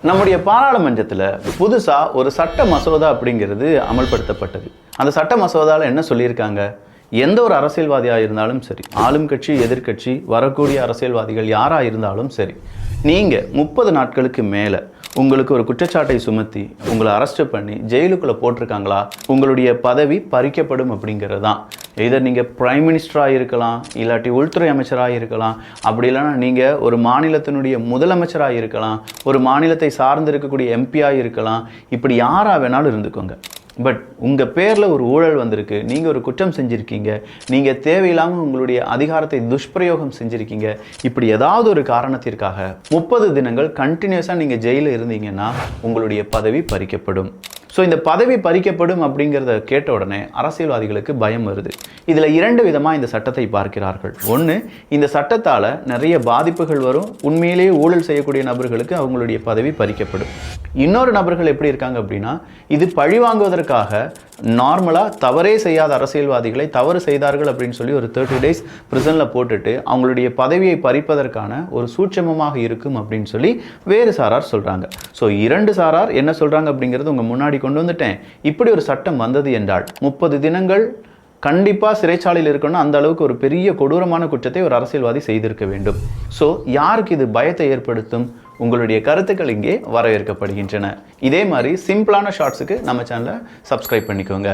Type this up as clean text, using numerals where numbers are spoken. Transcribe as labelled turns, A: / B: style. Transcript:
A: நம்முடைய பாராளுமன்றத்தில் புதுசாக ஒரு சட்ட மசோதா அப்படிங்கிறது அமல்படுத்தப்பட்டது. அந்த சட்ட மசோதாவில் என்ன சொல்லியிருக்காங்க? எந்த ஒரு அரசியல்வாதியாக இருந்தாலும் சரி, ஆளும் கட்சி எதிர்கட்சி வரக்கூடிய அரசியல்வாதிகள் யாராக இருந்தாலும் சரி, நீங்கள் 30 நாட்களுக்கு மேலே உங்களுக்கு ஒரு குற்றச்சாட்டை சுமத்தி உங்களை அரெஸ்ட் பண்ணி ஜெயிலுக்குள்ளே போட்டிருக்காங்களா, உங்களுடைய பதவி பறிக்கப்படும் அப்படிங்கிறது தான். இதர் நீங்கள் பிரைம் மினிஸ்டராக இருக்கலாம், இல்லாட்டி உள்துறை அமைச்சராக இருக்கலாம், அப்படி இல்லைனா நீங்கள் ஒரு மாநிலத்தினுடைய முதலமைச்சராக இருக்கலாம், ஒரு மாநிலத்தை சார்ந்து இருக்கக்கூடிய எம்பியாக இருக்கலாம், இப்படி யாராக வேணாலும் இருந்துக்கோங்க. பட் உங்கள் பேரில் ஒரு ஊழல் வந்திருக்கு, நீங்கள் ஒரு குற்றம் செஞ்சுருக்கீங்க, நீங்கள் தேவையில்லாமல் உங்களுடைய அதிகாரத்தை துஷ்பிரயோகம் செஞ்சுருக்கீங்க, இப்படி ஏதாவது ஒரு காரணத்திற்காக 30 தினங்கள் கண்டினியூஸாக நீங்கள் ஜெயிலில் இருந்தீங்கன்னா உங்களுடைய பதவி பறிக்கப்படும். ஸோ இந்த பதவி பறிக்கப்படும் அப்படிங்கிறத கேட்ட உடனே அரசியல்வாதிகளுக்கு பயம் வருது. இதில் 2 விதமாக இந்த சட்டத்தை பார்க்கிறார்கள். ஒன்று, இந்த சட்டத்தால் நிறைய பாதிப்புகள் வரும், உண்மையிலேயே ஊழல் செய்யக்கூடிய நபர்களுக்கு அவங்களுடைய பதவி பறிக்கப்படும். இன்னொரு நபர்கள் எப்படி இருக்காங்க அப்படின்னா, இது பழிவாங்குவதற்காக நார்மலாக தவறே செய்யாத அரசியல்வாதிகளை தவறு செய்தார்கள் அப்படின்னு சொல்லி ஒரு 30 days பிரிசனில் போட்டுட்டு அவங்களுடைய பதவியை பறிப்பதற்கான ஒரு சூட்சமமாக இருக்கும் அப்படின்னு சொல்லி வேறு சாரார் சொல்கிறாங்க. ஸோ 2 சாரார் என்ன சொல்கிறாங்க அப்படிங்கிறது உங்கள் முன்னாடி கொண்டு வந்துட்டேன். இப்படி ஒரு சட்டம் வந்தது என்றால் 30 தினங்கள் கண்டிப்பாக சிறைச்சாலையில் இருக்கணும். அந்த அளவுக்கு ஒரு பெரிய கொடூரமான குற்றத்தை ஒரு அரசியல்வாதி செய்திருக்க வேண்டும். ஸோ யாருக்கு இது பயத்தை ஏற்படுத்தும்? உங்களுடைய கருத்துக்கள் இங்கே வரவேற்கப்படுகின்றன. இதே மாதிரி சிம்பிளான ஷார்ட்ஸுக்கு நம்ம சேனலை சப்ஸ்கிரைப் பண்ணிக்கோங்க.